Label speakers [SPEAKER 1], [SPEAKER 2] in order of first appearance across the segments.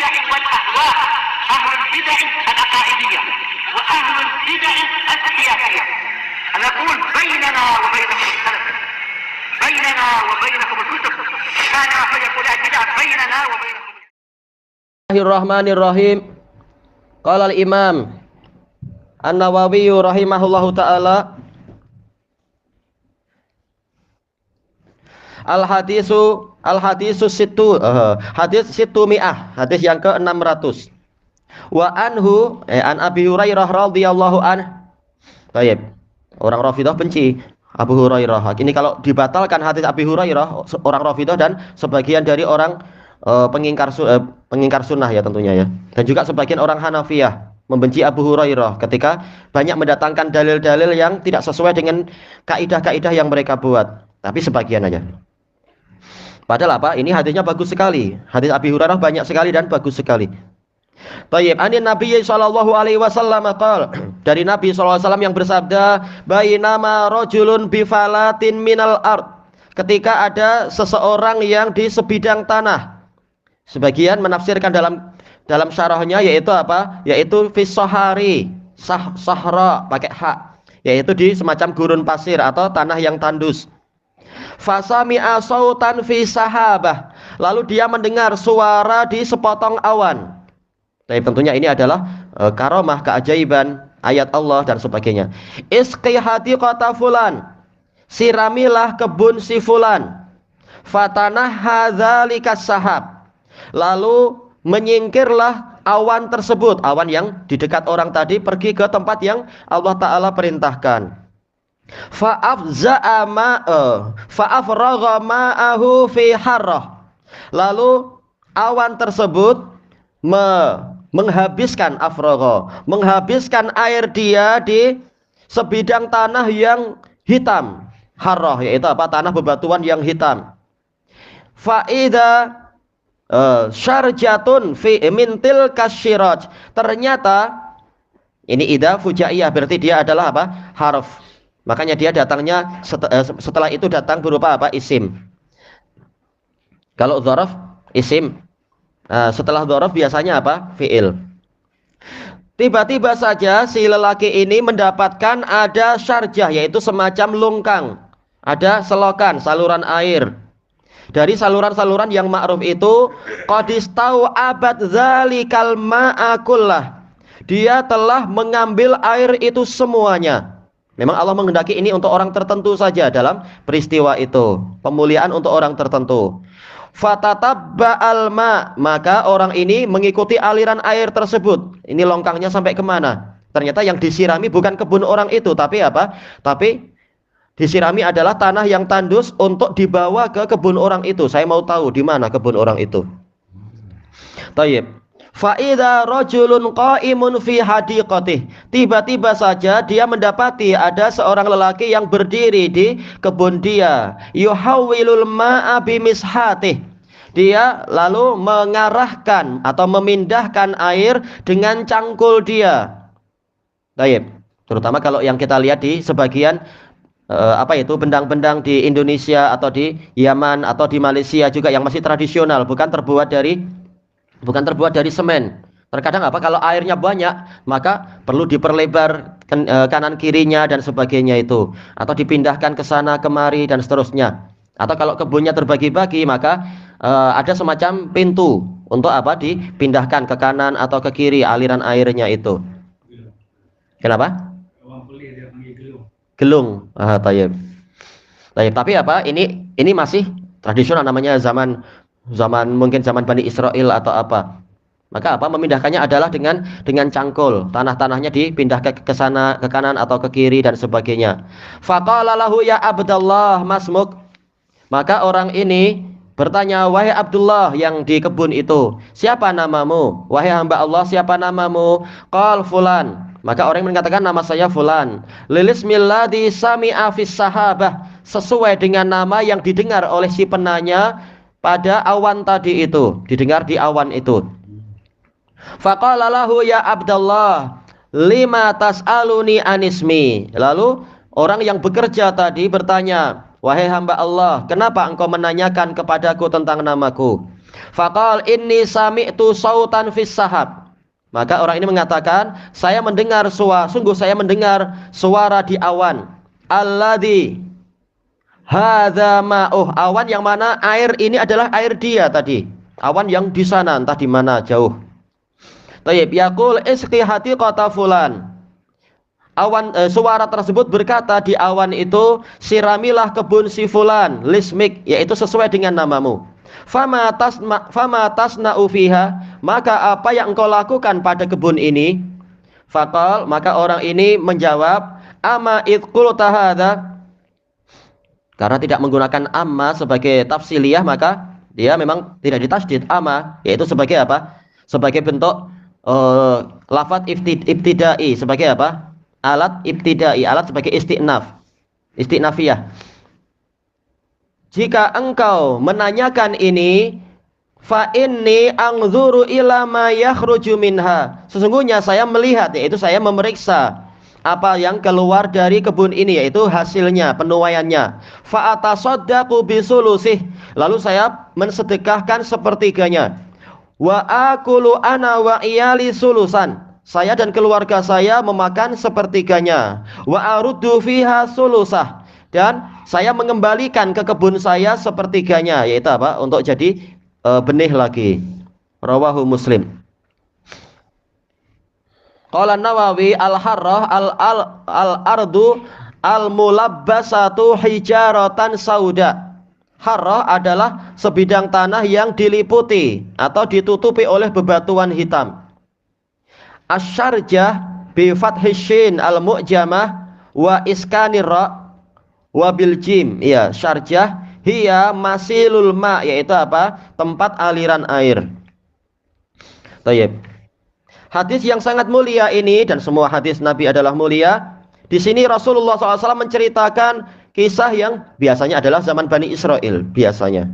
[SPEAKER 1] البدع والأهواء، أهل البدع العقائدية وأهل البدع السياسية. نقول بيننا وبينكم السلف، بيننا وبينكم الكتب، كان فيقول البدع بيننا وبينكم.
[SPEAKER 2] Bismillahirrahmanirrahim. Qala al-Imam An-Nawawi rahimahullahu taala, al-hadisu situ, hadis situmi'ah, hadis yang ke-600. Wa anhu an Abi Hurairah radhiyallahu anhu. Baik. Orang Rafidhah benci Abu Hurairah. Ini kalau dibatalkan hadis Abi Hurairah, orang Rafidhah dan sebagian dari orang pengingkar sunnah ya tentunya ya. Dan juga sebagian orang Hanafiyah membenci Abu Hurairah ketika banyak mendatangkan dalil-dalil yang tidak sesuai dengan kaidah-kaidah yang mereka buat. Tapi sebagian aja. Padahal apa? Ini hadisnya bagus sekali. Hadis Abi Hurairah banyak sekali dan bagus sekali. Tayyib, anin Nabi sallallahu alaihi wasallam qala, dari Nabi sallallahu alaihi wasallam yang bersabda, bainama rajulun bifalatin minal ard, ketika ada seseorang yang di sebidang tanah. Sebagian menafsirkan dalam syarahnya yaitu apa? Yaitu fi sahari, sahra pakai hak, yaitu di semacam gurun pasir atau tanah yang tandus. Fasami'a sautan fi sahabah, lalu dia mendengar suara di sepotong awan. Tapi tentunya ini adalah karomah, keajaiban, ayat Allah dan sebagainya. Isqi hadiqata fulan, siramilah kebun si fulan. Fatanah hadzalikas sahab, lalu menyingkirlah awan tersebut, awan yang di dekat orang tadi, pergi ke tempat yang Allah Ta'ala perintahkan. Fa'afragha ma'ahu fi harrah, lalu awan tersebut menghabiskan air dia di sebidang tanah yang hitam. Harrah yaitu apa? Tanah bebatuan yang hitam. Faida syarjatun fi mintil kasyiraj, ternyata ini ida fujaiyah, berarti dia adalah apa? Harf. Makanya dia datangnya setelah itu datang berupa apa? Isim. Kalau dzaraf isim. Setelah dzaraf biasanya apa? Fi'il. Tiba-tiba saja si lelaki ini mendapatkan ada syarjah, yaitu semacam lungkang, ada selokan, saluran air. Dari saluran-saluran yang ma'ruf itu, qadistau abad zalikal ma'akullah, dia telah mengambil air itu semuanya. Memang Allah menghendaki ini untuk orang tertentu saja dalam peristiwa itu, pemuliaan untuk orang tertentu. Fatatabba'al ma, maka orang ini mengikuti aliran air tersebut. Ini longkangnya sampai kemana? Ternyata yang disirami bukan kebun orang itu, tapi apa? Tapi disirami adalah tanah yang tandus untuk dibawa ke kebun orang itu. Saya mau tahu di mana kebun orang itu. Tayyib. Fa'idha rajulun qa'imun fi hadiqatih, tiba-tiba saja dia mendapati ada seorang lelaki yang berdiri di kebun dia. Yuhawwilul ma'a bimishatih, dia lalu mengarahkan atau memindahkan air dengan cangkul dia. Baik, terutama kalau yang kita lihat di sebagian bendang-bendang di Indonesia atau di Yaman atau di Malaysia juga yang masih tradisional, bukan terbuat dari semen. Terkadang apa? Kalau airnya banyak, maka perlu diperlebar kanan kirinya dan sebagainya itu, atau dipindahkan ke sana kemari dan seterusnya. Atau kalau kebunnya terbagi-bagi, maka ada semacam pintu untuk apa? Dipindahkan ke kanan atau ke kiri aliran airnya itu. Kenapa? Gelung. Tayyib. Tapi apa? Ini masih tradisional, namanya zaman mungkin zaman Bani Israel atau apa. Maka apa? Memindahkannya adalah dengan cangkul. Tanahnya dipindah ke sana, ke kanan atau ke kiri dan sebagainya. Faqala lahu ya Abdullah masmuk. Maka orang ini bertanya, wahai Abdullah yang di kebun itu, siapa namamu? Wahai hamba Allah, siapa namamu? Qal fulan. Maka orang yang mengatakan, nama saya fulan. Lilismilladzi sami'a fis sahabah, sesuai dengan nama yang didengar oleh si penanya pada awan tadi itu, didengar di awan itu. Faqala lahu ya Abdullah lima tas'aluni anismi. Lalu orang yang bekerja tadi bertanya, wahai hamba Allah, kenapa engkau menanyakan kepadaku tentang namaku? Faqal inni sami'tu sautan fis sahab. Maka orang ini mengatakan, saya mendengar sungguh saya mendengar suara di awan. Alladzi hadza ma'uh, awan yang mana air ini adalah air dia tadi. Awan yang di sana entah di mana jauh. Tayyib, yaqul isqi hatiqata fulan. Suara tersebut berkata di awan itu, siramilah kebun si fulan lismik, yaitu sesuai dengan namamu. Fama tasna'u fiha, maka apa yang engkau lakukan pada kebun ini? Faqal, maka orang ini menjawab, ama id qulta hadza. Karena tidak menggunakan amma sebagai tafsiliyah, maka dia memang tidak ditasydid ama, yaitu sebagai apa? Sebagai bentuk lafadz ibtidai, sebagai apa? Alat ibtidai, alat sebagai istinafiyah. Jika engkau menanyakan ini, fa inni anzuru ila ma yakhruju minha, sesungguhnya saya melihat, yaitu saya memeriksa apa yang keluar dari kebun ini, yaitu hasilnya, penuaiannya. Fa atasaddaqu bisulusih, lalu saya mensedekahkan sepertiganya. Wa akulu ana wa iyali sulusan, saya dan keluarga saya memakan sepertiganya. Wa aruddu fiha sulusah, dan saya mengembalikan ke kebun saya sepertiganya, yaitu apa? Untuk jadi benih lagi. Rawahu Muslim. Qala Nawawi al-harrah al-ardu al-mulabbasatu hijaratan sauda. Harrah adalah sebidang tanah yang diliputi atau ditutupi oleh bebatuan hitam. Asyarjah bi fathis shin al-mu'jamah wa iskanir ra wa bil jim. Ya, syarjah hiya masilul ma, yaitu apa? Tempat aliran air. Tayyib. Hadis yang sangat mulia ini, dan semua hadis Nabi adalah mulia. Di sini Rasulullah SAW menceritakan kisah yang biasanya adalah zaman Bani Israel biasanya.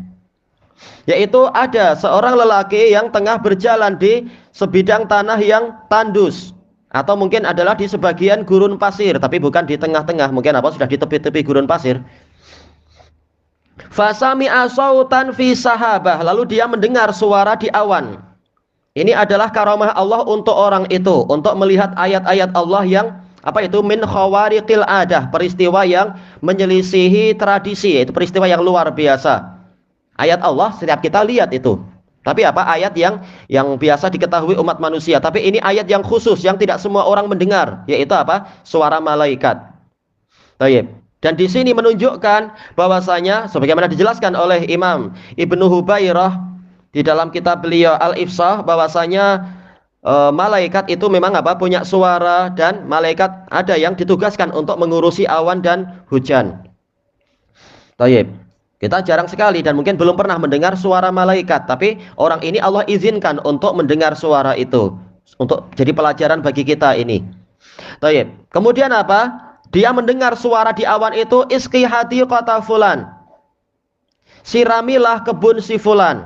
[SPEAKER 2] Yaitu ada seorang lelaki yang tengah berjalan di sebidang tanah yang tandus, atau mungkin adalah di sebagian gurun pasir, tapi bukan di tengah-tengah, mungkin apa sudah di tepi-tepi gurun pasir. Fasami'a sautan fi sahabah, lalu dia mendengar suara di awan. Ini adalah karamah Allah untuk orang itu, untuk melihat ayat-ayat Allah yang apa itu min khawariqil adah, peristiwa yang menyelisihi tradisi, yaitu peristiwa yang luar biasa. Ayat Allah setiap kita lihat itu. Tapi apa? Ayat yang biasa diketahui umat manusia, tapi ini ayat yang khusus yang tidak semua orang mendengar, yaitu apa? Suara malaikat. Baik. Dan di sini menunjukkan bahwasanya sebagaimana dijelaskan oleh Imam Ibnu Hubairah di dalam kitab beliau Al-Ifsah, bahwasanya malaikat itu memang apa? Punya suara, dan malaikat ada yang ditugaskan untuk mengurusi awan dan hujan. Baik. Kita jarang sekali dan mungkin belum pernah mendengar suara malaikat, tapi orang ini Allah izinkan untuk mendengar suara itu, untuk jadi pelajaran bagi kita ini. Baik. Kemudian apa? Dia mendengar suara di awan itu, isqi hadiqata fulan, siramilah kebun si fulan.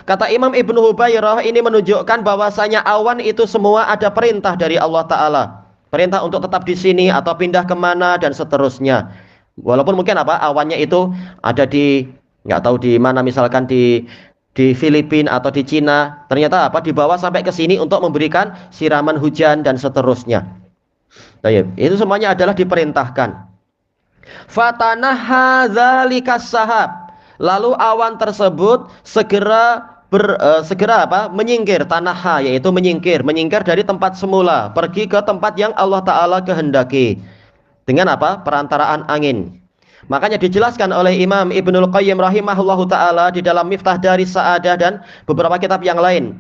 [SPEAKER 2] Kata Imam Ibnu Hubairah, ini menunjukkan bahwasanya awan itu semua ada perintah dari Allah Ta'ala. Perintah untuk tetap di sini atau pindah kemana dan seterusnya. Walaupun mungkin apa awannya itu ada di nggak tahu di mana, misalkan di Filipina atau di Cina, ternyata apa dibawa sampai ke sini untuk memberikan siraman hujan dan seterusnya. Baik, itu semuanya adalah diperintahkan. Fatanaha dzalikas sahab, lalu awan tersebut segera menyingkir, tanaha yaitu menyingkir dari tempat semula, pergi ke tempat yang Allah Ta'ala kehendaki. Dengan apa? Perantaraan angin. Makanya dijelaskan oleh Imam Ibnul Qayyim rahimahullahu ta'ala di dalam Miftah Daris Sa'adah dan beberapa kitab yang lain.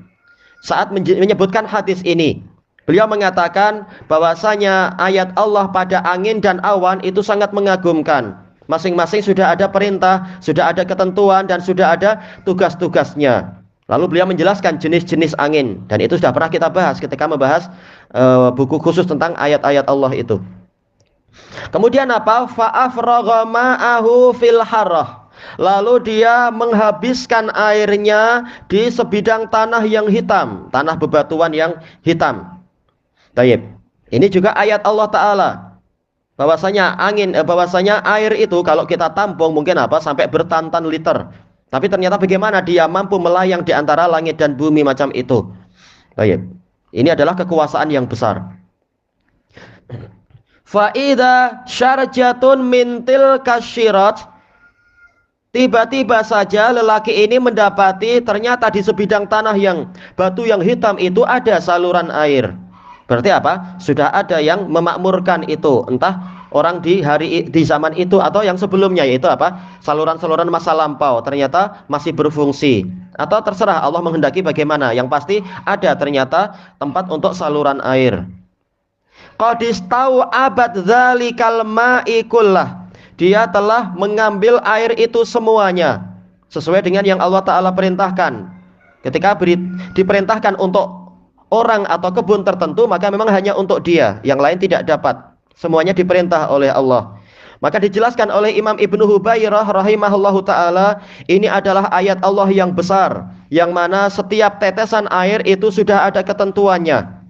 [SPEAKER 2] Saat menyebutkan hadis ini, beliau mengatakan bahwasanya ayat Allah pada angin dan awan itu sangat mengagumkan. Masing-masing sudah ada perintah, sudah ada ketentuan, dan sudah ada tugas-tugasnya. Lalu beliau menjelaskan jenis-jenis angin, dan itu sudah pernah kita bahas ketika membahas buku khusus tentang ayat-ayat Allah itu. Kemudian apa? Fa'afragha ma'ahu fil harrah, lalu dia menghabiskan airnya di sebidang tanah yang hitam, tanah bebatuan yang hitam. Baik. Ini juga ayat Allah Ta'ala, bahwasanya bahwasanya air itu kalau kita tampung mungkin apa sampai bertantan liter, Tapi ternyata bagaimana dia mampu melayang di antara langit dan bumi macam itu. Baik. Ini adalah kekuasaan yang besar. Faida syarjatun mintil kasyirat. Tiba-tiba saja lelaki ini mendapati ternyata di sebidang tanah yang batu yang hitam itu ada saluran air. Berarti apa? Sudah ada yang memakmurkan itu, entah orang di zaman itu atau yang sebelumnya, yaitu apa? Saluran-saluran masa lampau ternyata masih berfungsi, atau terserah Allah menghendaki bagaimana. Yang pasti ada ternyata tempat untuk saluran air. Qadistau abad dzalikal ma'i kullah. Dia telah mengambil air itu semuanya sesuai dengan yang Allah Ta'ala perintahkan. Ketika diperintahkan untuk orang atau kebun tertentu, maka memang hanya untuk dia, yang lain tidak dapat. Semuanya diperintah oleh Allah. Maka dijelaskan oleh Imam Ibnu Hubairah rahimahullahu ta'ala, ini adalah ayat Allah yang besar, yang mana setiap tetesan air itu sudah ada ketentuannya.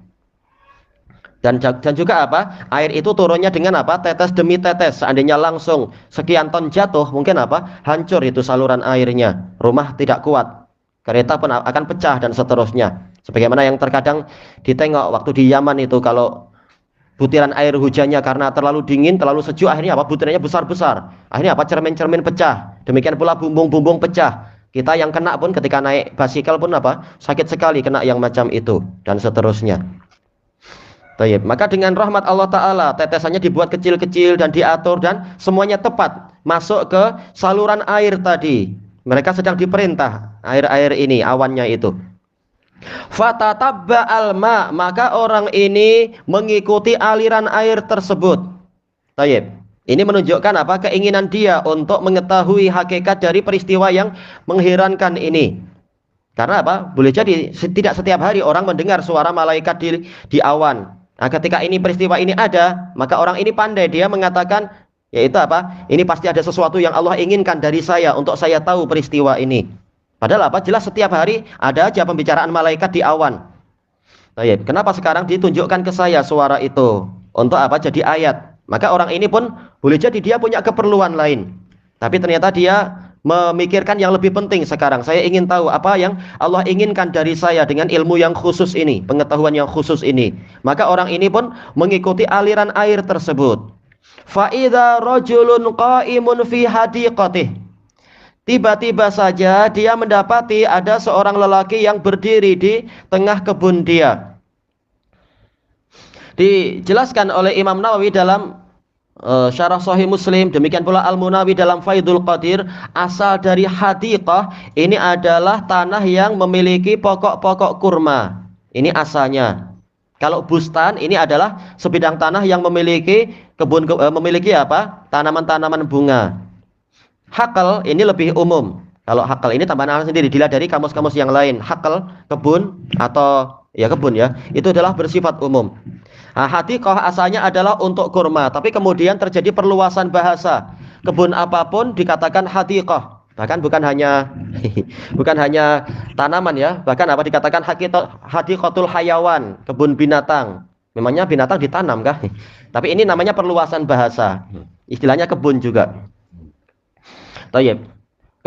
[SPEAKER 2] Dan juga apa? Air itu turunnya dengan apa? Tetes demi tetes. Seandainya langsung sekian ton jatuh, mungkin apa? Hancur itu saluran airnya. Rumah tidak kuat. Kereta pun akan pecah dan seterusnya. Sebagaimana yang terkadang ditengok waktu di Yaman itu, kalau butiran air hujannya karena terlalu dingin, terlalu sejuk, akhirnya apa? Butirannya besar-besar. Akhirnya apa? Cermin-cermin pecah. Demikian pula bumbung-bumbung pecah. Kita yang kena pun ketika naik basikal pun apa? Sakit sekali kena yang macam itu dan seterusnya. Baik, maka dengan rahmat Allah Ta'ala tetesannya dibuat kecil-kecil dan diatur dan semuanya tepat masuk ke saluran air tadi. Mereka sedang diperintah air-air ini, awannya itu. Fatatabba alma, maka orang ini mengikuti aliran air tersebut. Baik, ini menunjukkan apa? Keinginan dia untuk mengetahui hakikat dari peristiwa yang mengherankan ini. Karena apa? Boleh jadi tidak setiap hari orang mendengar suara malaikat di awan. Nah, ketika ini peristiwa ini ada, maka orang ini pandai, dia mengatakan, yaitu apa? Ini pasti ada sesuatu yang Allah inginkan dari saya untuk saya tahu peristiwa ini. Padahal apa? Jelas setiap hari ada aja pembicaraan malaikat di awan. Baik, kenapa sekarang ditunjukkan ke saya suara itu? Untuk apa? Jadi ayat. Maka orang ini pun boleh jadi dia punya keperluan lain. Tapi ternyata dia memikirkan yang lebih penting sekarang. Saya ingin tahu apa yang Allah inginkan dari saya dengan ilmu yang khusus ini, pengetahuan yang khusus ini. Maka orang ini pun mengikuti aliran air tersebut. Fa idza rajulun qa'imun fi hadiqatih. Tiba-tiba saja dia mendapati ada seorang lelaki yang berdiri di tengah kebun dia. Dijelaskan oleh Imam Nawawi dalam Syarah Sahih Muslim, demikian pula Al-Munawi dalam Faidul Qadir, asal dari hadiqah ini adalah tanah yang memiliki pokok-pokok kurma. Ini asalnya. Kalau bustan ini adalah sebidang tanah yang memiliki memiliki apa? Tanaman-tanaman bunga. Hakal ini lebih umum. Kalau hakal ini tambahan sendiri, dilihat dari kamus-kamus yang lain. Hakal kebun atau ya kebun ya, itu adalah bersifat umum. Nah, hadiqah asalnya adalah untuk kurma, tapi kemudian terjadi perluasan bahasa. Kebun apapun dikatakan hadiqah. Bahkan bukan hanya tanaman ya, bahkan apa dikatakan hadiqatul hayawan, kebun binatang. Memangnya binatang ditanam kah? Tapi ini namanya perluasan bahasa. Istilahnya kebun juga. Tayyib.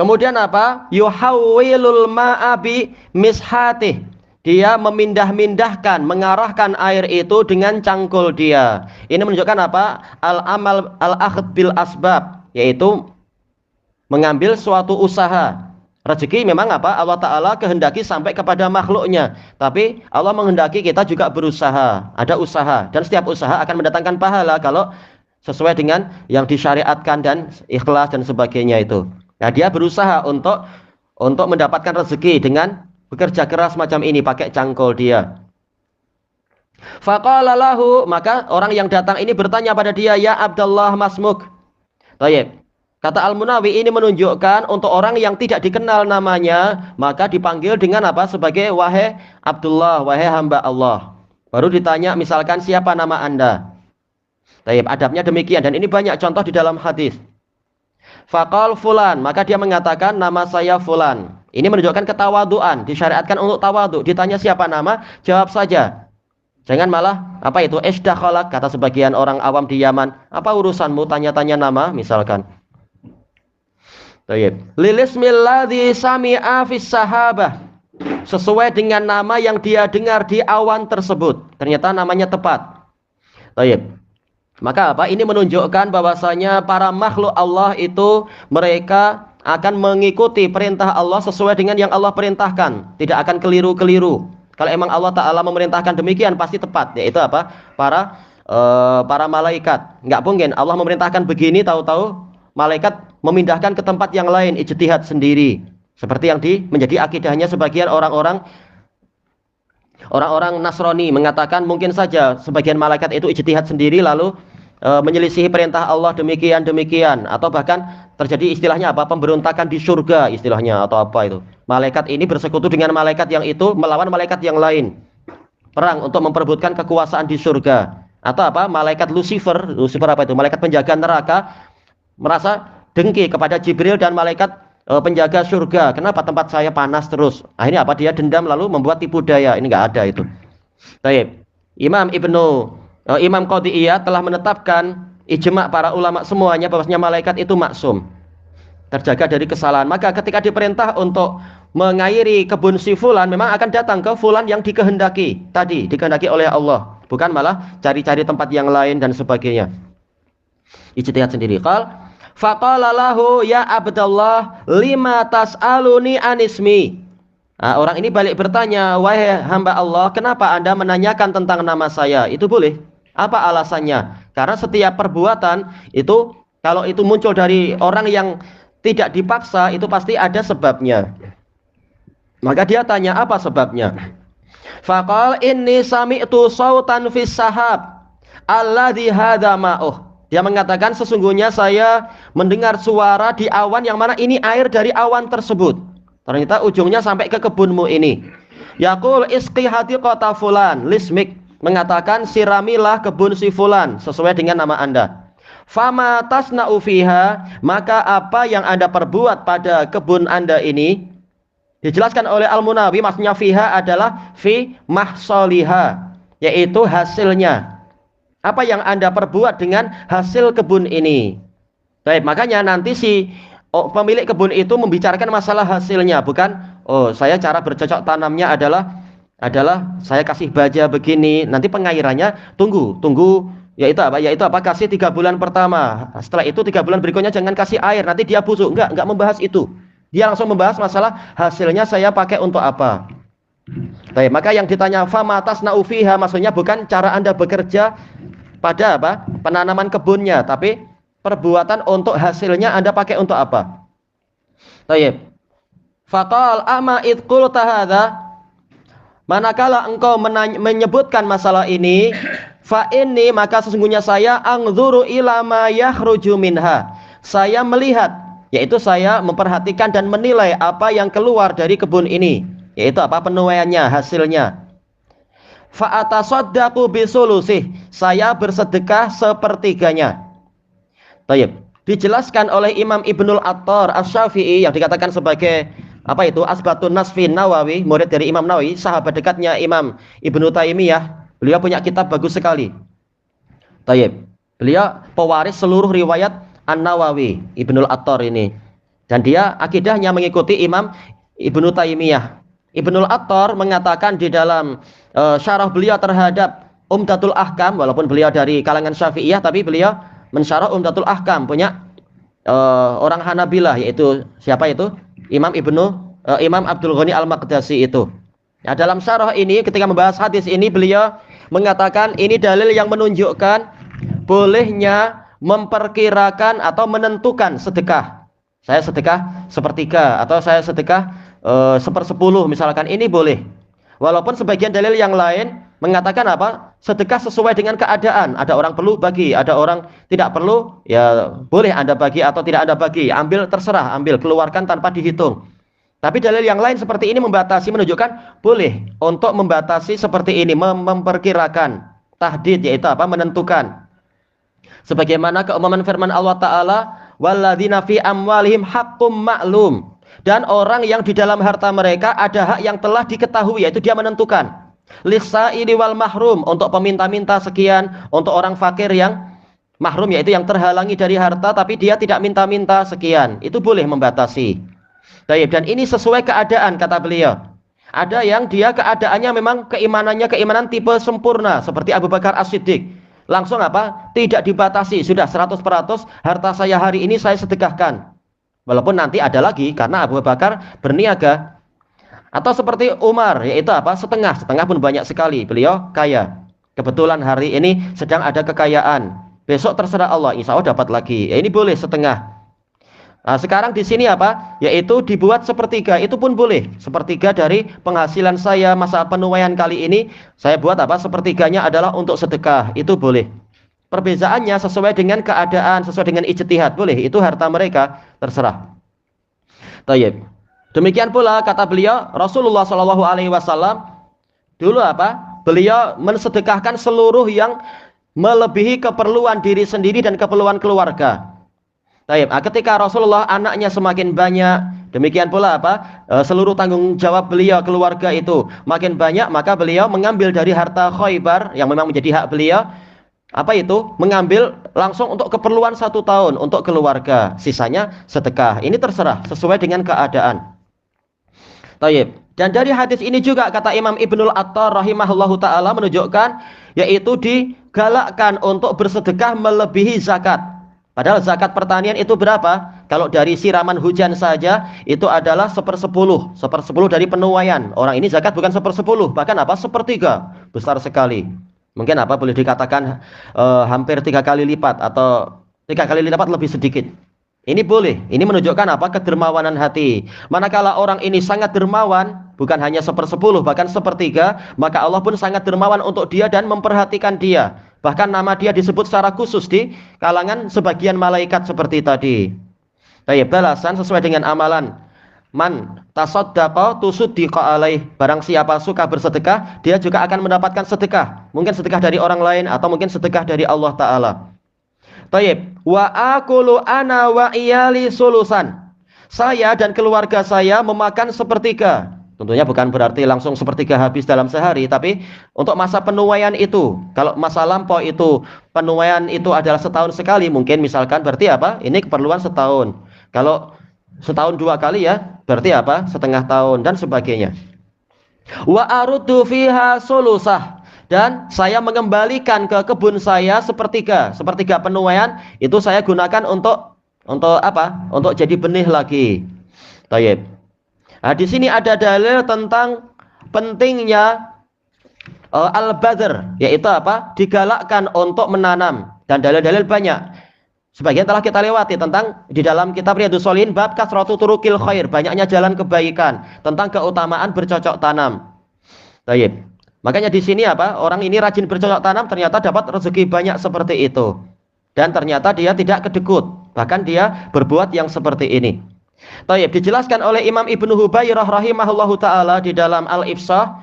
[SPEAKER 2] Kemudian apa? Yuhawwilul ma'abi mishatih. Dia memindah-mindahkan, mengarahkan air itu dengan cangkul dia. Ini menunjukkan apa? Al-amal al-akhd bil asbab, yaitu mengambil suatu usaha. Rezeki memang apa? Allah Ta'ala kehendaki sampai kepada makhluknya. Tapi Allah menghendaki kita juga berusaha. Ada usaha. Dan setiap usaha akan mendatangkan pahala kalau sesuai dengan yang disyariatkan dan ikhlas dan sebagainya itu. Nah, dia berusaha untuk mendapatkan rezeki dengan bekerja keras macam ini, pakai cangkul dia. Faqala lahu, maka orang yang datang ini bertanya pada dia, ya Abdullah masmuk. Baik. Kata Al-Munawi ini menunjukkan untuk orang yang tidak dikenal namanya, maka dipanggil dengan apa? Sebagai wahai Abdullah, wahai hamba Allah. Baru ditanya misalkan siapa nama Anda. Baik, adabnya demikian dan ini banyak contoh di dalam hadis. Faqal fulan, maka dia mengatakan nama saya fulan. Ini menunjukkan ketawaduan, disyariatkan untuk tawadu. Ditanya siapa nama, jawab saja. Jangan malah apa itu isdakhalak, kata sebagian orang awam di Yaman. Apa urusanmu tanya-tanya nama misalkan. Baik. Lilismilladzi sami'a fis sahabah. Sesuai dengan nama yang dia dengar di awan tersebut. Ternyata namanya tepat. Baik. Maka apa? Ini menunjukkan bahwasanya para makhluk Allah itu mereka akan mengikuti perintah Allah sesuai dengan yang Allah perintahkan. Tidak akan keliru-keliru. Kalau emang Allah Ta'ala memerintahkan demikian pasti tepat. Yaitu apa? Para malaikat. Nggak mungkin Allah memerintahkan begini tahu-tahu malaikat memindahkan ke tempat yang lain, ijtihad sendiri. Seperti yang menjadi akidahnya sebagian orang-orang Nasrani mengatakan mungkin saja sebagian malaikat itu ijtihad sendiri lalu menyelisihi perintah Allah demikian atau bahkan terjadi istilahnya apa, pemberontakan di surga istilahnya atau apa itu. Malaikat ini bersekutu dengan malaikat yang itu melawan malaikat yang lain. Perang untuk memperebutkan kekuasaan di surga. Atau apa? Malaikat Lucifer apa itu? Malaikat penjaga neraka merasa dengki kepada Jibril dan malaikat penjaga surga. Kenapa tempat saya panas terus? Akhirnya apa? Dia dendam lalu membuat tipu daya. Ini enggak ada itu. Baik. Imam Qadhiyah telah menetapkan ijma' para ulama semuanya bahwasanya malaikat itu maksum, terjaga dari kesalahan. Maka ketika diperintah untuk mengairi kebun si fulan, memang akan datang ke fulan yang dikehendaki oleh Allah, bukan malah cari-cari tempat yang lain dan sebagainya. Ijtihad sendiri. Faqala lahu ya Abdullah lima tas'aluni anismi. Nah, orang ini balik bertanya, wahai hamba Allah, kenapa Anda menanyakan tentang nama saya? Itu boleh. Apa alasannya? Karena setiap perbuatan itu kalau itu muncul dari orang yang tidak dipaksa itu pasti ada sebabnya. Maka dia tanya apa sebabnya? Faqal inni sami'tu sautan fis sahab alladhi hadza ma'uh. Dia mengatakan sesungguhnya saya mendengar suara di awan yang mana ini air dari awan tersebut. Ternyata ujungnya sampai ke kebunmu ini. Yaqul isqi hadiqata fulan lismik, mengatakan siramilah kebun si fulan sesuai dengan nama Anda. Fama tasna'u fiha, maka apa yang Anda perbuat pada kebun Anda ini? Dijelaskan oleh Al-Munawi, maksudnya fiha adalah fi mahsoliha, yaitu hasilnya. Apa yang Anda perbuat dengan hasil kebun ini? Baik, makanya nanti si pemilik kebun itu membicarakan masalah hasilnya, bukan saya cara bercocok tanamnya adalah saya kasih baja begini, nanti pengairannya tunggu yaitu apa kasih 3 bulan pertama, setelah itu 3 bulan berikutnya jangan kasih air, nanti dia busuk. Enggak membahas itu, dia langsung membahas masalah hasilnya saya pakai untuk apa. Baik, maka yang ditanya fama tasna'u fiha maksudnya bukan cara Anda bekerja pada penanaman kebunnya, tapi perbuatan untuk hasilnya Anda pakai untuk apa. Baik. Faqal ama id qulta hadza, manakala engkau menyebutkan masalah ini, fa inni, maka sesungguhnya saya anzuru ila ma yakhruju minha, saya melihat, yaitu saya memperhatikan dan menilai apa yang keluar dari kebun ini, yaitu apa penuaiannya, hasilnya. Fa atasaddaqu bisulusih, saya bersedekah sepertiganya. Baik, dijelaskan oleh Imam Ibnul Attar Asy-Syafi'i yang dikatakan sebagai Asbatun Nasfi Nawawi, murid dari Imam Nawawi, sahabat dekatnya Imam Ibnu Taimiyah. Beliau punya kitab bagus sekali. Baik, beliau pewaris seluruh riwayat An-Nawawi, Ibnul Attar ini. Dan dia akidahnya mengikuti Imam Ibnu Taimiyah. Ibnul Attar mengatakan di dalam syarah beliau terhadap Umdatul Ahkam, walaupun beliau dari kalangan Syafi'iyah, tapi beliau mensyarah Umdatul Ahkam, punya orang Hanabilah, yaitu siapa itu? Imam Abdul Ghani Al-Maqdisi itu. Nah, dalam syarah ini ketika membahas hadis ini beliau mengatakan ini dalil yang menunjukkan bolehnya memperkirakan atau menentukan sedekah. Saya sedekah sepertiga atau saya sedekah 1/10 misalkan, ini boleh. Walaupun sebagian dalil yang lain mengatakan sedekah sesuai dengan keadaan. Ada orang perlu bagi, ada orang tidak perlu, ya boleh Anda bagi atau tidak Anda bagi, ambil terserah, ambil, keluarkan tanpa dihitung. Tapi dalil yang lain seperti ini membatasi, menunjukkan boleh untuk membatasi seperti ini, memperkirakan, tahdid, yaitu menentukan. Sebagaimana keumuman firman Allah Ta'ala, walladzina fi amwalihim haqqum ma'lum, dan orang yang di dalam harta mereka ada hak yang telah diketahui, yaitu dia menentukan. Lisa'ili wal mahrum, untuk peminta-minta sekian, untuk orang fakir yang mahrum yaitu yang terhalangi dari harta tapi dia tidak minta-minta sekian, itu boleh membatasi. Baik, dan ini sesuai keadaan kata beliau. Ada yang dia keadaannya memang keimanan tipe sempurna seperti Abu Bakar As-Siddiq. Langsung apa? Tidak dibatasi, sudah 100% harta saya hari ini saya sedekahkan. Walaupun nanti ada lagi karena Abu Bakar berniaga. Atau seperti Umar, yaitu apa? Setengah pun banyak sekali. Beliau kaya. Kebetulan hari ini sedang ada kekayaan. Besok terserah Allah, insya Allah dapat lagi. Ya, ini boleh setengah. Nah, sekarang di sini apa? Yaitu dibuat sepertiga, itu pun boleh. Sepertiga dari penghasilan saya masa penuaian kali ini, saya buat apa? Sepertiganya adalah untuk sedekah, itu boleh. Perbezaannya sesuai dengan keadaan, sesuai dengan ijtihad, boleh. Itu harta mereka, terserah. Tayyib. Demikian pula kata beliau, Rasulullah SAW dulu apa? Beliau mensedekahkan seluruh yang melebihi keperluan diri sendiri dan keperluan keluarga. Taib. Ketika Rasulullah anaknya semakin banyak, demikian pula apa? Seluruh tanggung jawab beliau keluarga itu makin banyak, maka beliau mengambil dari harta Khaybar yang memang menjadi hak beliau. Apa itu? Mengambil langsung untuk keperluan 1 tahun untuk keluarga, sisanya sedekah. Ini terserah sesuai dengan keadaan. Taib. Dan dari hadis ini juga kata Imam Ibnul Attar rahimahullahu ta'ala menunjukkan yaitu digalakkan untuk bersedekah melebihi zakat. Padahal zakat pertanian itu berapa? Kalau dari siraman hujan saja itu adalah 1/10 dari penuaian. Orang ini zakat bukan 1/10, bahkan apa? 1/3. Besar sekali. Mungkin apa boleh dikatakan hampir 3 kali lipat atau 3 kali lipat lebih sedikit. Ini boleh. Ini menunjukkan apa? Kedermawanan hati. Manakala orang ini sangat dermawan, bukan hanya 1/10, bahkan 1/3, maka Allah pun sangat dermawan untuk dia dan memperhatikan dia. Bahkan nama dia disebut secara khusus di kalangan sebagian malaikat seperti tadi. Baik, balasan sesuai dengan amalan. Man tasaddaqa tusuddiqa alaih. Barang siapa suka bersedekah, dia juga akan mendapatkan sedekah. Mungkin sedekah dari orang lain atau mungkin sedekah dari Allah Ta'ala. Taib. Wa akulu ana wa iyali sulusan. Saya dan keluarga saya memakan 1/3. Tentunya bukan berarti langsung 1/3 habis dalam sehari, tapi untuk masa penuaian itu, kalau masa lampau itu penuaian itu adalah setahun sekali, mungkin misalkan berarti apa? Ini keperluan setahun. Kalau setahun 2 kali ya, berarti apa? Setengah tahun dan sebagainya. Wa aruddu fiha sulusah. Dan saya mengembalikan ke kebun saya 1/3 penuaian itu saya gunakan untuk apa? Untuk jadi benih lagi. Tayyib. Nah, di sini ada dalil tentang pentingnya al-badr, yaitu apa? Digalakkan untuk menanam, dan dalil-dalil banyak. Sebagian telah kita lewati tentang di dalam kitab Riyadhus Shalihin bab kasratu turukil khair, banyaknya jalan kebaikan, tentang keutamaan bercocok tanam. Tayyib. Makanya di sini apa? Orang ini rajin bercocok tanam ternyata dapat rezeki banyak seperti itu. Dan ternyata dia tidak kedekut. Bahkan dia berbuat yang seperti ini. Taib, dijelaskan oleh Imam Ibnu Hubairah rahimahullahu ta'ala di dalam Al-Ifsah.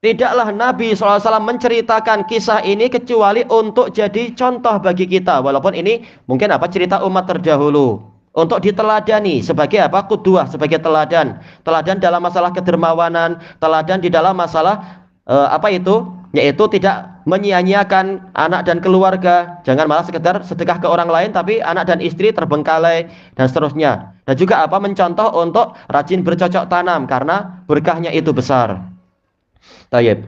[SPEAKER 2] Tidaklah Nabi SAW menceritakan kisah ini kecuali untuk jadi contoh bagi kita. Walaupun ini mungkin apa? Cerita umat terdahulu. Untuk diteladani sebagai apa? Qudwah, sebagai teladan. Teladan dalam masalah kedermawanan. Teladan di dalam masalah apa itu? Yaitu tidak menyia-nyiakan anak dan keluarga. Jangan malah sekedar sedekah ke orang lain, tapi anak dan istri terbengkalai dan seterusnya. Dan juga apa? Mencontoh untuk rajin bercocok tanam karena berkahnya itu besar. Tayyib.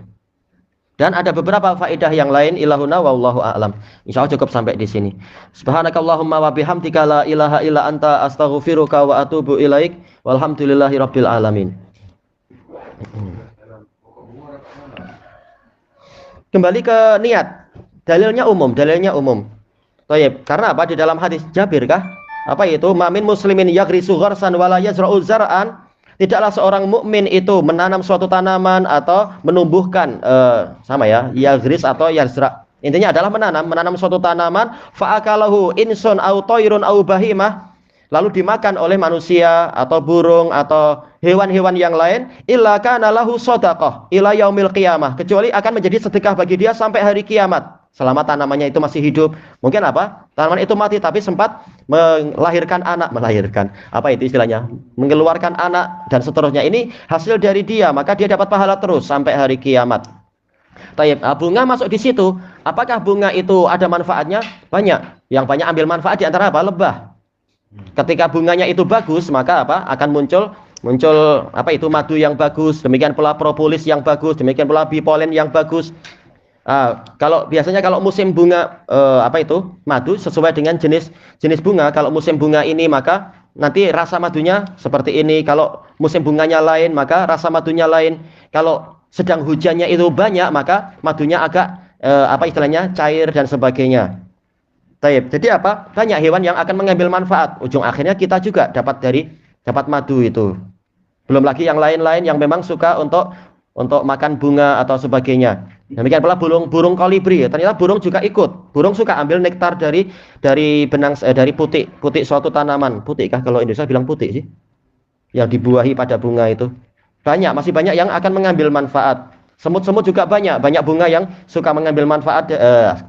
[SPEAKER 2] Dan ada beberapa faedah yang lain ilahuna wallahu a'lam. Insyaallah cukup sampai di sini. Subhanakallahumma wa bihamdika la ilaha illa anta astaghfiruka wa atubu ilaik. Walhamdulillahirabbil alamin. Kembali ke niat. Dalilnya umum. Tayyib. Karena apa? Di dalam hadis Jabir kah? Apa itu? Mamin muslimin yaghrisu gharsan wala yazra'u zar'an. Tidaklah seorang mukmin itu menanam suatu tanaman atau menumbuhkan sama ya, yaghris atau yazra. Intinya adalah menanam suatu tanaman fa'akalahu insun au tayrun au bahimah, lalu dimakan oleh manusia atau burung atau hewan-hewan yang lain, illa kana lahu shadaqah ila yaumil qiyamah, kecuali akan menjadi sedekah bagi dia sampai hari kiamat. Selama tanamannya itu masih hidup. Mungkin apa? Tanaman itu mati tapi sempat melahirkan apa itu istilahnya? Mengeluarkan anak dan seterusnya. Ini hasil dari dia, maka dia dapat pahala terus sampai hari kiamat. Taib, bunga masuk di situ. Apakah bunga itu ada manfaatnya? Banyak. Yang banyak ambil manfaat di antara apa? Lebah. Ketika bunganya itu bagus, maka apa? Akan muncul apa itu madu yang bagus, demikian pula propolis yang bagus, demikian pula bipolen yang bagus. Kalau biasanya kalau musim bunga apa itu madu sesuai dengan jenis bunga. Kalau musim bunga ini maka nanti rasa madunya seperti ini. Kalau musim bunganya lain maka rasa madunya lain. Kalau sedang hujannya itu banyak maka madunya agak apa istilahnya cair dan sebagainya. Taib. Jadi apa? Banyak hewan yang akan mengambil manfaat. Ujung akhirnya kita juga dapat madu itu. Belum lagi yang lain-lain yang memang suka untuk makan bunga atau sebagainya. Demikian pula burung kolibri. Ternyata burung juga ikut. Burung suka ambil nektar dari benang dari putik suatu tanaman. Putik kah kalau Indonesia bilang putik sih? Yang dibuahi pada bunga itu. Masih banyak yang akan mengambil manfaat. Semut-semut juga banyak bunga yang suka mengambil manfaat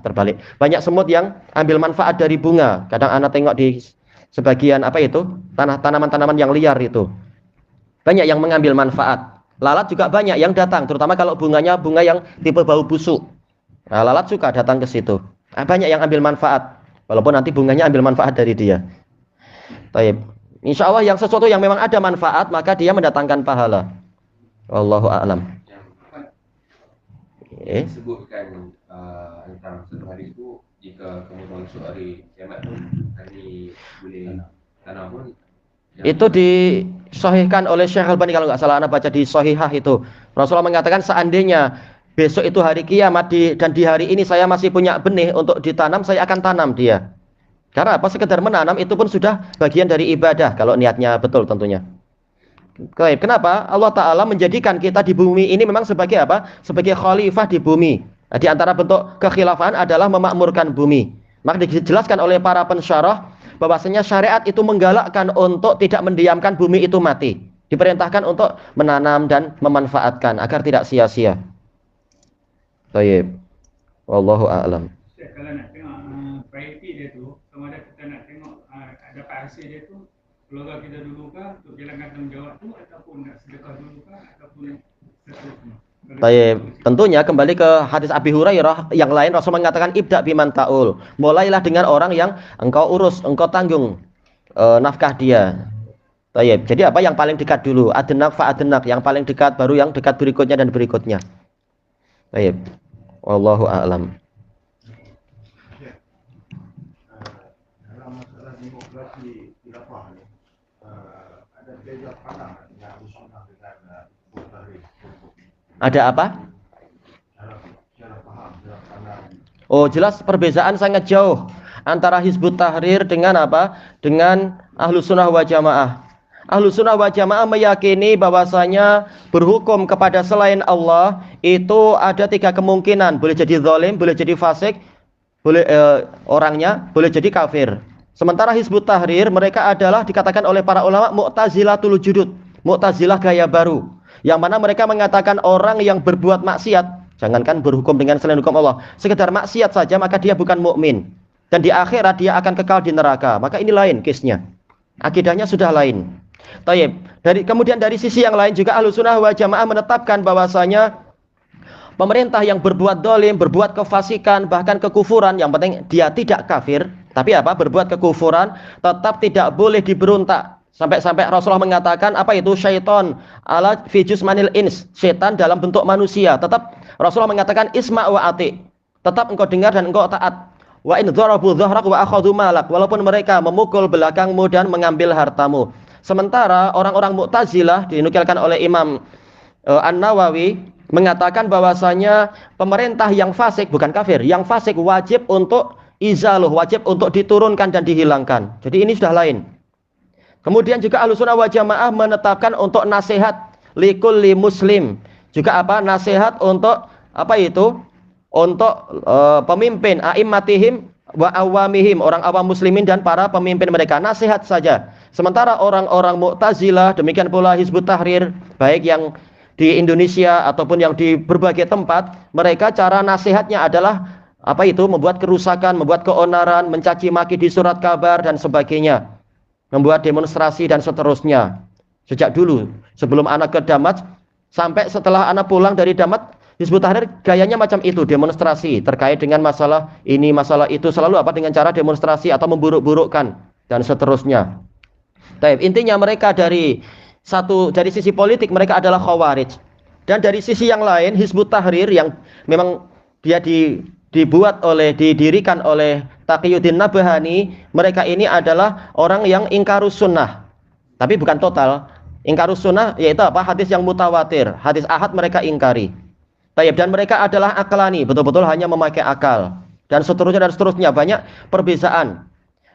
[SPEAKER 2] terbalik. Banyak semut yang ambil manfaat dari bunga. Kadang anak tengok di sebagian apa itu tanaman-tanaman yang liar itu. Banyak yang mengambil manfaat. Lalat juga banyak yang datang, terutama kalau bunganya bunga yang tipe bau busuk. Lalat suka datang ke situ. Banyak yang ambil manfaat, walaupun nanti bunganya ambil manfaat dari dia. Taib. Insya Allah yang sesuatu yang memang ada manfaat, maka dia mendatangkan pahala. Wallahu a'lam.
[SPEAKER 3] Disebutkan tentang satu hari itu jika kamu masuk hari kiamat pun hari boleh tanam pun
[SPEAKER 2] itu disahihkan oleh Syekh Al-Albani kalau nggak salah anak baca di Sahihah itu. Rasulullah mengatakan seandainya besok itu hari kiamat dan di hari ini saya masih punya benih untuk ditanam, saya akan tanam dia. Karena apa? Sekedar menanam itu pun sudah bagian dari ibadah kalau niatnya betul tentunya. Kenapa? Allah Ta'ala menjadikan kita di bumi ini memang sebagai apa? Sebagai khalifah di bumi. Di antara bentuk kekhilafahan adalah memakmurkan bumi. Maka dijelaskan oleh para pensyarah bahwasanya syariat itu menggalakkan untuk tidak mendiamkan bumi itu mati. Diperintahkan untuk menanam dan memanfaatkan agar tidak sia-sia. Baik. Wallahu a'lam.
[SPEAKER 4] Kalau nak tengok priority dia tu, sama ada kita nak tengok dapat hasil dia tu, keluarga kita dulu kah untuk jalankan tanggungjawab tu, ataupun nak sedekah dulu kah, ataupun seterusnya.
[SPEAKER 2] Baik, tentunya kembali ke hadis Abi Hurairah yang lain Rasul mengatakan ibda biman ta'ul. Mulailah dengan orang yang engkau urus, engkau tanggung nafkah dia. Baik, jadi apa yang paling dekat dulu? Adnak fa adnak, yang paling dekat baru yang dekat berikutnya dan berikutnya. Baik. Wallahu a'lam.
[SPEAKER 5] Dalam masalah demokrasi khilafah ni ada beza pandang dengan Sunnah dengan Bukhari.
[SPEAKER 2] Ada apa?
[SPEAKER 5] Cara paham, cara pandang.
[SPEAKER 2] Oh, jelas perbezaan sangat jauh antara Hizbut Tahrir dengan apa? Dengan Ahlus Sunnah wa Jamaah. Ahlus Sunnah wa Jamaah meyakini bahwasanya berhukum kepada selain Allah itu ada 3 kemungkinan. Boleh jadi zalim, boleh jadi fasik, boleh orangnya, boleh jadi kafir. Sementara Hizbut Tahrir mereka adalah dikatakan oleh para ulama Mu'tazilatul Judud, Mu'tazilah gaya baru. Yang mana mereka mengatakan orang yang berbuat maksiat, jangankan berhukum dengan selain hukum Allah, sekedar maksiat saja maka dia bukan mukmin. Dan di akhirat dia akan kekal di neraka. Maka ini lain case-nya. Akidahnya sudah lain. Taib. Kemudian dari sisi yang lain juga Ahlus Sunnah wal Jamaah menetapkan bahwasanya pemerintah yang berbuat dolim, berbuat kefasikan, bahkan kekufuran, yang penting dia tidak kafir, tapi apa? Berbuat kekufuran, tetap tidak boleh diberontak. Sampai Rasulullah mengatakan apa itu syaiton ala fi jusmanil ins, setan dalam bentuk manusia. Tetap Rasulullah mengatakan isma' wa ati. Tetap engkau dengar dan engkau taat. Wa in dharabu dhahrak wa akhadhu malak, walaupun mereka memukul belakangmu dan mengambil hartamu. Sementara orang-orang Mu'tazilah dinukilkan oleh Imam An-Nawawi mengatakan bahwasanya pemerintah yang fasik bukan kafir, yang fasik wajib untuk izaluh, wajib untuk diturunkan dan dihilangkan. Jadi ini sudah lain. Kemudian juga Ahlus Sunnah wal Jamaah menetapkan untuk nasihat likulli muslim. Juga apa? Nasihat untuk apa itu? Untuk pemimpin a'immatihim wa awamihim, orang awam muslimin dan para pemimpin mereka. Nasihat saja. Sementara orang-orang Mu'tazilah, demikian pula Hizbut Tahrir, baik yang di Indonesia ataupun yang di berbagai tempat, mereka cara nasihatnya adalah apa itu? Membuat kerusakan, membuat keonaran, mencaci maki di surat kabar dan sebagainya. Membuat demonstrasi dan seterusnya. Sejak dulu, sebelum anak ke Damat, sampai setelah anak pulang dari Damat, Hizbut Tahrir gayanya macam itu, demonstrasi terkait dengan masalah ini, masalah itu, selalu apa dengan cara demonstrasi atau memburuk-burukkan dan seterusnya. Baik, intinya mereka dari sisi politik mereka adalah Khawarij. Dan dari sisi yang lain Hizbut Tahrir yang memang dia didirikan oleh Taqiyuddin Nabhani, mereka ini adalah orang yang ingkarus sunnah. Tapi bukan total. Ingkarus sunnah yaitu apa? Hadis yang mutawatir, hadis ahad mereka ingkari. Tayyib, dan mereka adalah aklani, betul-betul hanya memakai akal dan seterusnya banyak perbezaan.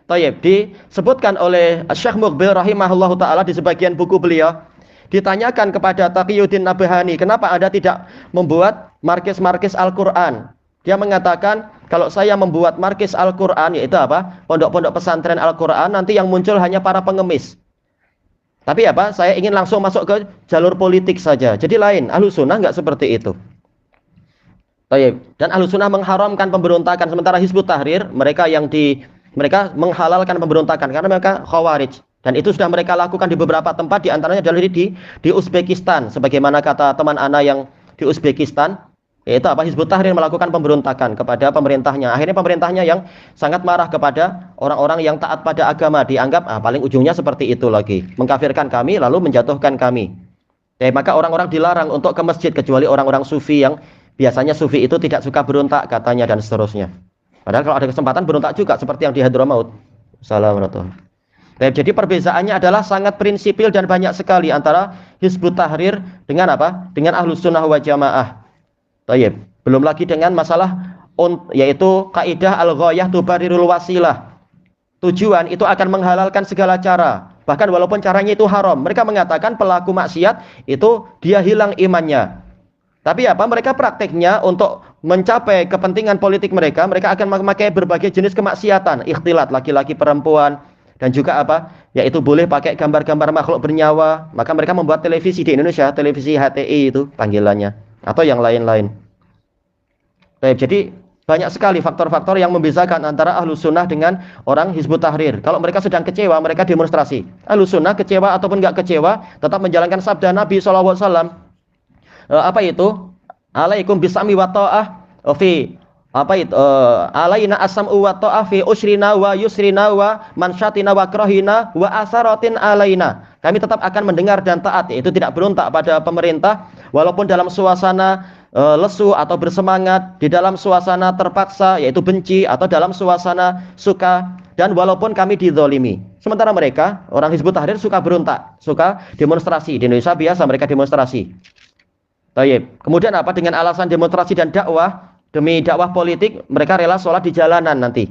[SPEAKER 2] Tayyib, disebutkan oleh Syekh Muqbil rahimahullahu taala di sebagian buku beliau, ditanyakan kepada Taqiyuddin Nabhani, kenapa Anda tidak membuat markis Al-Qur'an? Dia mengatakan, kalau saya membuat markis Al-Qur'an, yaitu apa? Pondok-pondok pesantren Al-Qur'an, nanti yang muncul hanya para pengemis. Tapi apa? Saya ingin langsung masuk ke jalur politik saja. Jadi lain, Ahlus Sunnah enggak seperti itu. Dan Ahlus Sunnah mengharamkan pemberontakan, sementara Hizbut Tahrir mereka menghalalkan pemberontakan karena mereka Khawarij, dan itu sudah mereka lakukan di beberapa tempat, di antaranya adalah di Uzbekistan, sebagaimana kata teman ana yang di Uzbekistan, yaitu apa? Hizbut Tahrir melakukan pemberontakan kepada pemerintahnya. Akhirnya pemerintahnya yang sangat marah kepada orang-orang yang taat pada agama, dianggap paling ujungnya seperti itu lagi, mengkafirkan kami lalu menjatuhkan kami. Maka orang-orang dilarang untuk ke masjid kecuali orang-orang sufi yang biasanya sufi itu tidak suka berontak katanya dan seterusnya. Padahal kalau ada kesempatan berontak juga seperti yang di Hadramaut. Assalamualaikum. Jadi perbezaannya adalah sangat prinsipil dan banyak sekali antara Hizbut Tahrir dengan apa? Dengan Ahlus Sunnah wal Jamaah. Tayyib. Belum lagi dengan masalah yaitu kaidah al-ghayah tubarirul wasilah. Tujuan itu akan menghalalkan segala cara, bahkan walaupun caranya itu haram. Mereka mengatakan pelaku maksiat itu dia hilang imannya. Tapi apa? Mereka prakteknya untuk mencapai kepentingan politik mereka akan memakai berbagai jenis kemaksiatan, ikhtilat laki-laki perempuan, dan juga apa? Yaitu boleh pakai gambar-gambar makhluk bernyawa. Maka mereka membuat televisi di Indonesia, televisi HTI itu panggilannya, atau yang lain-lain. Baik, jadi banyak sekali faktor-faktor yang membedakan antara Ahlus Sunnah dengan orang Hizbut Tahrir. Kalau mereka sedang kecewa, mereka demonstrasi. Ahlus Sunnah kecewa ataupun enggak kecewa, tetap menjalankan sabda Nabi SAW. Apa itu? Alaikum bisami wa ta'ah fi alaina asam wa ta'ah fi usrina wa yusrina wa mansyatina wa krahina wa asaratin alaina. Kami tetap akan mendengar dan taat, yaitu tidak berontak pada pemerintah walaupun dalam suasana lesu atau bersemangat, di dalam suasana terpaksa yaitu benci, atau dalam suasana suka, dan walaupun kami dizalimi. Sementara mereka orang Hizbut Tahrir suka berontak, suka demonstrasi. Di Indonesia biasa mereka demonstrasi. Tayyib. Kemudian apa? Dengan alasan demonstrasi dan dakwah, demi dakwah politik, mereka rela sholat di jalanan nanti.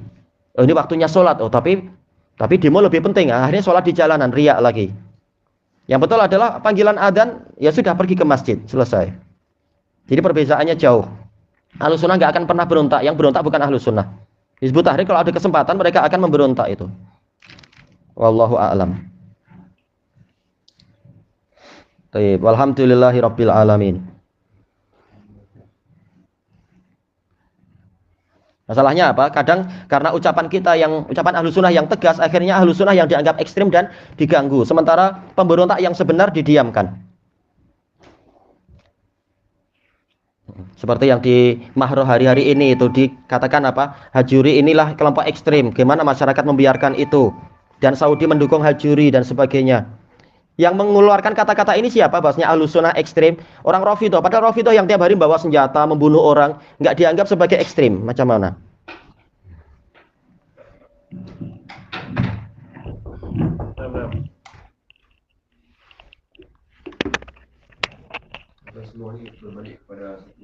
[SPEAKER 2] Ini waktunya sholat. Tapi demo lebih penting. Akhirnya sholat di jalanan, riak lagi. Yang betul adalah panggilan adzan, ya sudah pergi ke masjid, selesai. Jadi perbezaannya jauh. Ahlus Sunnah nggak akan pernah berontak. Yang berontak bukan Ahlus Sunnah. Hizbut Tahrir kalau ada kesempatan mereka akan memberontak itu. Wallahu a'lam. Baik, walhamdulillahirabbil alamin. Masalahnya apa? Kadang karena ucapan Ahlus Sunnah yang tegas, akhirnya Ahlus Sunnah yang dianggap ekstrim dan diganggu. Sementara pemberontak yang sebenar didiamkan. Seperti yang di Mahroh hari-hari ini itu dikatakan apa? Hajuri inilah kelompok ekstrim. Gimana masyarakat membiarkan itu? Dan Saudi mendukung Hajuri dan sebagainya. Yang mengeluarkan kata-kata ini siapa? Bahasanya Ahlus Sunnah ekstrim, orang Rafidhah. Padahal Rafidhah yang tiap hari bawa senjata, membunuh orang, nggak dianggap sebagai ekstrim. Macam mana?
[SPEAKER 3] Kita semua ni berbalik kepada satu